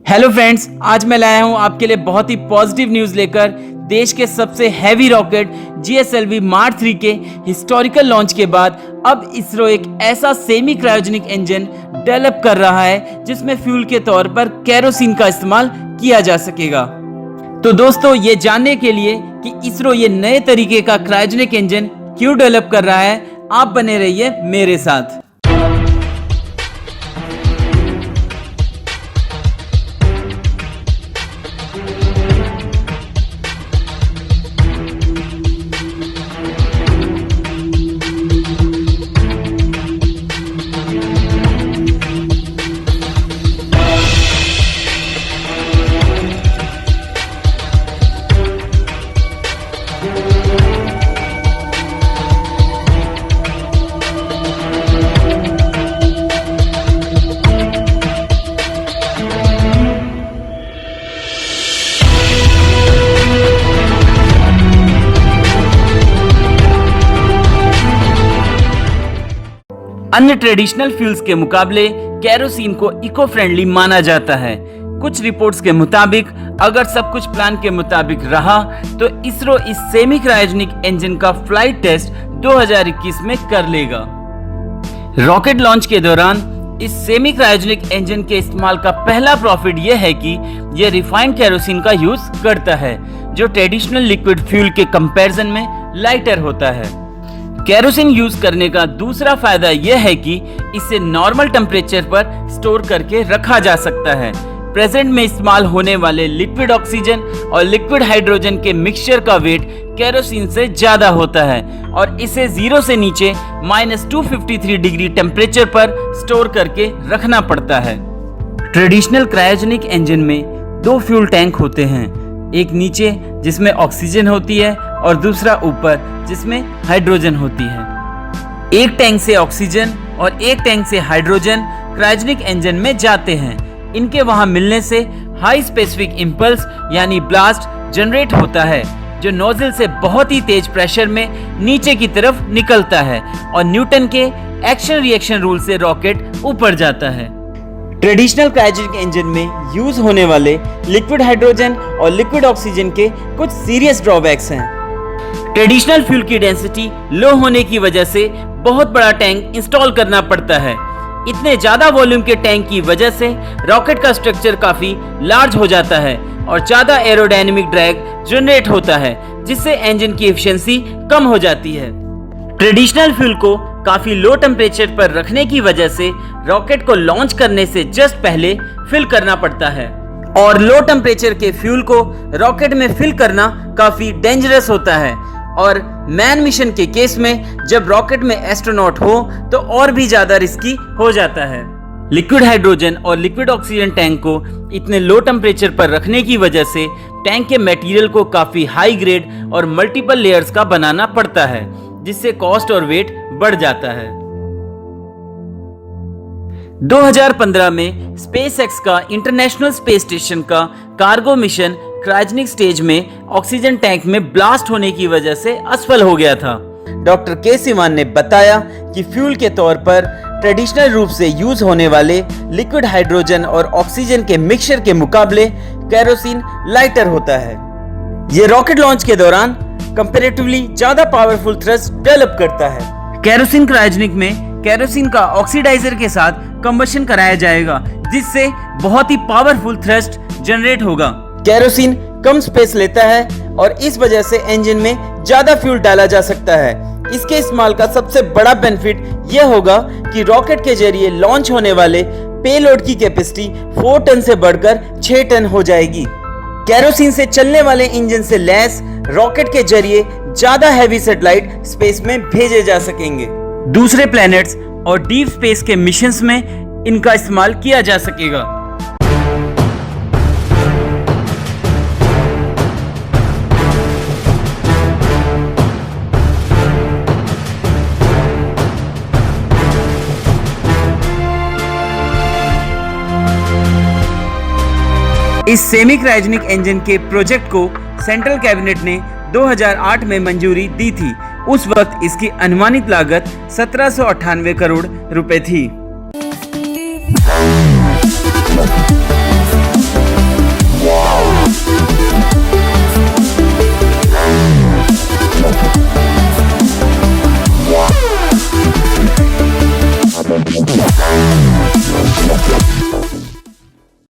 Hello friends, आज मैं लाया हूं आपके लिए बहुत ही पॉजिटिव न्यूज़ लेकर। देश के सबसे हैवी रॉकेट GSLV मार्क 3 के हिस्टोरिकल लॉन्च के बाद अब इसरो एक ऐसा सेमी क्रायोजेनिक इंजन डेवलप कर रहा है जिसमें फ्यूल के तौर पर केरोसिन का इस्तेमाल किया जा सकेगा। तो दोस्तों, ये जानने के लिए कि इसरो ये नए तरीके का क्रायोजेनिक इंजन क्यों डेवलप कर रहा है, आप बने रहिए मेरे साथ। अन्य ट्रेडिशनल फ्यूल्स के मुकाबले केरोसिन को इको फ्रेंडली माना जाता है। कुछ रिपोर्ट्स के मुताबिक अगर सब कुछ प्लान के मुताबिक रहा तो इसरो इस सेमी क्रायोजेनिक इंजन का फ्लाइट टेस्ट 2021 में कर लेगा। रॉकेट लॉन्च के दौरान इस सेमी क्रायोजेनिक इंजन के इस्तेमाल का पहला प्रॉफिट यह है कि यह रिफाइंड केरोसिन का यूज करता है, जो ट्रेडिशनल लिक्विड फ्यूल के कंपैरिजन में लाइटर होता है। केरोसिन यूज करने का दूसरा फायदा यह है कि इसे नॉर्मल टेम्परेचर पर स्टोर करके रखा जा सकता है। प्रेजेंट में इस्तेमाल होने वाले लिक्विड ऑक्सीजन और लिक्विड हाइड्रोजन के मिक्सचर का वेट केरोसिन से ज्यादा होता है और इसे 0 से नीचे -253 डिग्री टेम्परेचर पर स्टोर करके रखना पड़ता है। ट्रेडिशनल क्रायोजेनिक इंजन में 2 फ्यूल टैंक होते हैं, एक नीचे जिसमें ऑक्सीजन होती है और दूसरा ऊपर जिसमें हाइड्रोजन होती है। एक टैंक से ऑक्सीजन और एक टैंक से हाइड्रोजन क्रायोजेनिक इंजन में जाते हैं। इनके वहां मिलने से हाई स्पेसिफिक इंपल्स यानी ब्लास्ट जनरेट होता है, जो नोजल से बहुत ही तेज प्रेशर में नीचे की तरफ निकलता है और न्यूटन के एक्शन रिएक्शन रूल से रॉकेट ऊपर जाता है। ट्रेडिशनल क्रायोजेनिक इंजन में यूज होने वाले लिक्विड हाइड्रोजन और लिक्विड ऑक्सीजन के कुछ सीरियस ड्रॉबैक्स हैं। ट्रेडिशनल फ्यूल की डेंसिटी लो होने की वजह से बहुत बड़ा टैंक इंस्टॉल करना पड़ता है। इतने ज्यादा वॉल्यूम के टैंक की वजह से रॉकेट का स्ट्रक्चर काफी लार्ज हो जाता है और ज्यादा एरोडायनेमिक ड्रैग जनरेट होता है, जिससे इंजन की एफिशिएंसी कम हो जाती है। ट्रेडिशनल फ्यूल को काफी लो टेम्परेचर पर रखने की वजह से रॉकेट को लॉन्च करने से जस्ट पहले फिल करना पड़ता है और लो टेम्परेचर के फ्यूल को रॉकेट में फिल करना काफी डेंजरस होता है और मैन मिशन के केस में जब रॉकेट में एस्ट्रोनॉट हो तो और भी ज्यादा रिस्की हो जाता है। लिक्विड हाइड्रोजन और लिक्विड ऑक्सीजन टैंक को इतने लो टेम्परेचर पर रखने की वजह से टैंक के मटेरियल को काफी हाई ग्रेड और मल्टीपल लेयर्स का बनाना पड़ता है, जिससे कॉस्ट और वेट बढ़ जाता है। 2015 में स्पेसएक्स का इंटरनेशनल स्पेस स्टेशन का कार्गो मिशन क्रायोजेनिक स्टेज में ऑक्सीजन टैंक में ब्लास्ट होने की वजह से असफल हो गया था। डॉक्टर के सिवान ने बताया कि फ्यूल के तौर पर ट्रेडिशनल रूप से यूज होने वाले लिक्विड हाइड्रोजन और ऑक्सीजन के मिक्सचर के मुकाबले केरोसिन लाइटर होता है। ये रॉकेट लॉन्च के दौरान कंपैरेटिवली ज्यादा पावरफुल थ्रस्ट डेवलप करता है। केरोसिन क्रायोजेनिक में केरोसिन का ऑक्सीडाइजर के साथ कंबशन कराया जाएगा, जिससे बहुत ही पावरफुल थ्रस्ट जनरेट होगा। केरोसिन कम स्पेस लेता है और इस वजह से इंजन में ज्यादा फ्यूल डाला जा सकता है। इसके इस्तेमाल का सबसे बड़ा बेनिफिट यह होगा कि रॉकेट के जरिए लॉन्च होने वाले पेलोड की कैपेसिटी 4 टन से बढ़कर 6 टन हो जाएगी। केरोसिन से चलने वाले इंजन से लैस रॉकेट के जरिए ज्यादा हैवी सैटेलाइट स्पेस में भेजे जा सकेंगे। दूसरे प्लैनेट्स और डीप स्पेस के मिशंस में इनका इस्तेमाल किया जा सकेगा। इस सेमी क्रायोजेनिक इंजन के प्रोजेक्ट को सेंट्रल कैबिनेट ने 2008 में मंजूरी दी थी। उस वक्त इसकी अनुमानित लागत 1798 करोड़ रुपए थी।